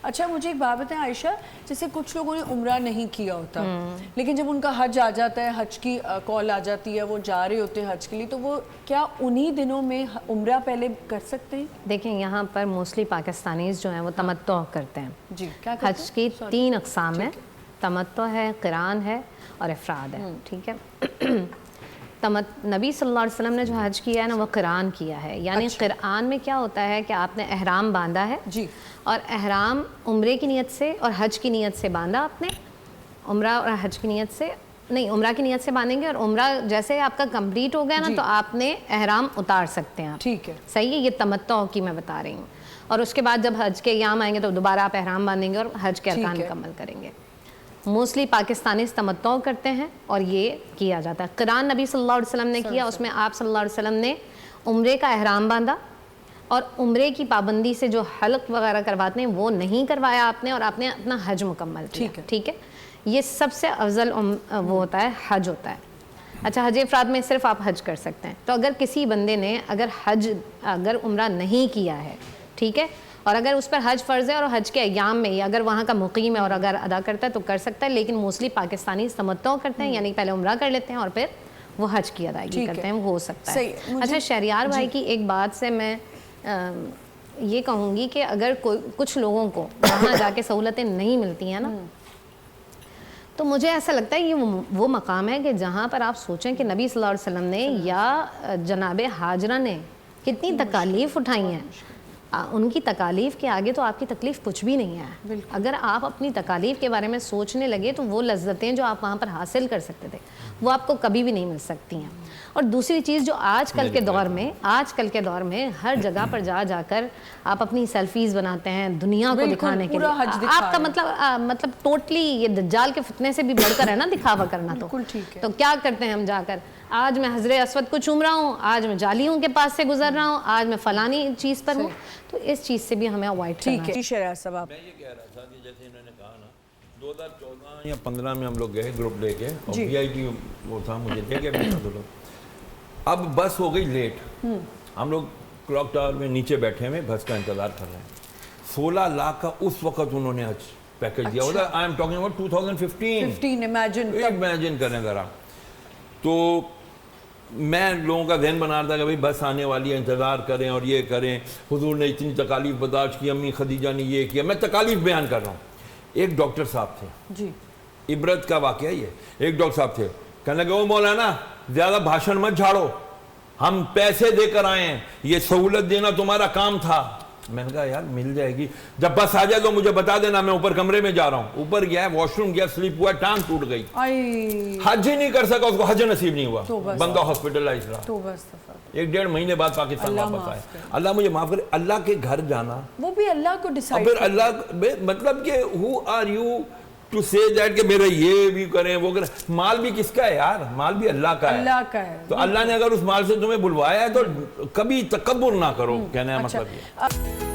اچھا مجھے ایک بات بتائیں عائشہ، جیسے کچھ لوگوں نے عمرہ نہیں کیا ہوتا لیکن جب ان کا حج آ جاتا ہے، حج کی کال آ جاتی ہے، وہ جا رہے ہوتے ہیں حج کے لیے، تو وہ کیا انہی دنوں میں عمرہ پہلے کر سکتے ہیں؟ دیکھیں یہاں پر موسٹلی پاکستانیز جو ہیں وہ تمتع کرتے ہیں. جی کیا کرتے ہیں؟ حج کی 3 اقسام ہیں، تمتع ہے، قران ہے اور افراد ہے. ٹھیک ہے. نبی صلی اللہ علیہ وسلم نے جو حج کیا ہے نا وہ قران کیا ہے. یعنی قران میں کیا ہوتا ہے کہ آپ نے احرام باندھا ہے جی، اور احرام عمرے کی نیت سے اور حج کی نیت سے باندھا آپ نے. عمرہ اور حج کی نیت سے نہیں، عمرہ کی نیت سے باندھیں گے اور عمرہ جیسے آپ کا کمپلیٹ ہو گیا نا تو آپ نے احرام اتار سکتے ہیں. ٹھیک ہے، صحیح ہے. یہ تمتع کی میں بتا رہی ہوں. اور اس کے بعد جب حج کے ایام آئیں گے تو دوبارہ آپ احرام باندھیں گے اور حج کے ارکان مکمل کریں گے. موسٹلی پاکستانی تمتع کرتے ہیں اور یہ کیا جاتا ہے. قران نبی صلی اللہ علیہ وسلم نے کیا، اس میں آپ صلی اللہ علیہ وسلم نے عمرے کا احرام باندھا اور عمرے کی پابندی سے جو حلق وغیرہ کرواتے ہیں وہ نہیں کروایا آپ نے، اور آپ نے اپنا حج مکمل کیا. ٹھیک ہے. یہ سب سے افضل وہ ہوتا ہے حج ہوتا ہے. اچھا حج افراد میں صرف آپ حج کر سکتے ہیں. تو اگر کسی بندے نے اگر عمرہ نہیں کیا ہے، ٹھیک ہے، اور اگر اس پر حج فرض ہے اور حج کے ایام میں اگر وہاں کا مقیم ہے اور اگر ادا کرتا ہے تو کر سکتا ہے. لیکن موسٹلی پاکستانی تمتع کرتے ہیں، یعنی پہلے عمرہ کر لیتے ہیں اور پھر وہ حج کی ادائیگی کرتے ہیں. وہ ہو سکتا ہے. اچھا شہریار بھائی کی ایک بات سے میں یہ کہوں گی کہ اگر کچھ لوگوں کو وہاں جا کے سہولتیں نہیں ملتی ہیں نا، تو مجھے ایسا لگتا ہے یہ وہ مقام ہے کہ جہاں پر آپ سوچیں کہ نبی صلی اللہ علیہ وسلم نے یا جناب ہاجرہ نے کتنی تکالیف اٹھائی ہیں. ان کی تکالیف کے آگے تو آپ کی تکلیف کچھ بھی نہیں ہے. اگر آپ اپنی تکالیف کے بارے میں سوچنے لگے تو وہ لذتیں جو آپ وہاں پر حاصل کر سکتے تھے وہ آپ کو کبھی بھی نہیں مل سکتی ہیں. اور دوسری چیز جو آج کل کے دور میں ہر جگہ پر جا کر آپ اپنی سیلفیز بناتے ہیں دنیا کو دکھانے کے لیے. آپ کا مطلب ٹوٹلی یہ دجال کے فتنے سے بھی بڑھ کر ہے نا دکھاوا کرنا. تو کیا کرتے ہیں ہم جا کر، آج میں حضرت اسود کو چوم رہا ہوں، آج میں جالیوں کے پاس سے گزر رہا ہوں، آج میں فلانی چیز پر ہوں. تو اس چیز سے بھی ہمیں اوائڈ کرنا ہے. شہریار صاحب میں یہ کہہ رہا تھا کہ جیسے انہوں نے کہا نا 2014 یا 15 میں ہم لوگ گئے گروپ لے کے اور وی آئی پی وہ تھا، مجھے دے کے بیٹھا دو لوگ. اب بس ہو گئی لیٹ، ہم لوگ کلاک ٹاور میں نیچے بیٹھے ہوئے بس کا انتظار کر رہے ہیں. 16 لاکھ کا اس وقت انہوں نے حج پیکج دیا ہوتا. I am talking about 2015. Imagine کریں ذرا. تو میں لوگوں کا ذہن بنا رہا تھا کہ بھائی بس آنے والی ہے، انتظار کریں اور یہ کریں. حضور نے اتنی تکالیف برداشت کی، امی خدیجہ نے یہ کیا. میں تکالیف بیان کر رہا ہوں. ایک ڈاکٹر صاحب تھے، عبرت کا واقعہ یہ. ایک ڈاکٹر صاحب تھے، کہنے لگے او مولانا زیادہ بھاشن مت جھاڑو، ہم پیسے دے کر آئے ہیں، یہ سہولت دینا تمہارا کام تھا. میں نے کہا یار مل جائے گی، جب بس آ جائے تو مجھے بتا دینا، میں اوپر کمرے میں جا رہا ہوں. اوپر گیا، واش روم گیا، سلیپ ہوا، ٹانگ ٹوٹ گئی، حج ہی نہیں کر سکا. اس کو حج نصیب نہیں ہوا، بندہ ہاسپٹلائز رہا. 1-1.5 مہینے بعد پاکستان واپس آئے. اللہ مجھے معاف کرے. اللہ کے گھر جانا وہ بھی اللہ کو ڈیسائیڈ، پھر اللہ مطلب کہ who are you to say that کہ میرا یہ بھی کریں وہ کریں. مال بھی کس کا ہے یار؟ مال بھی اللہ کا ہے. تو اللہ نے اگر اس مال سے تمہیں بلوایا ہے تو کبھی تکبر نہ کرو. کہنے کا مطلب یہ.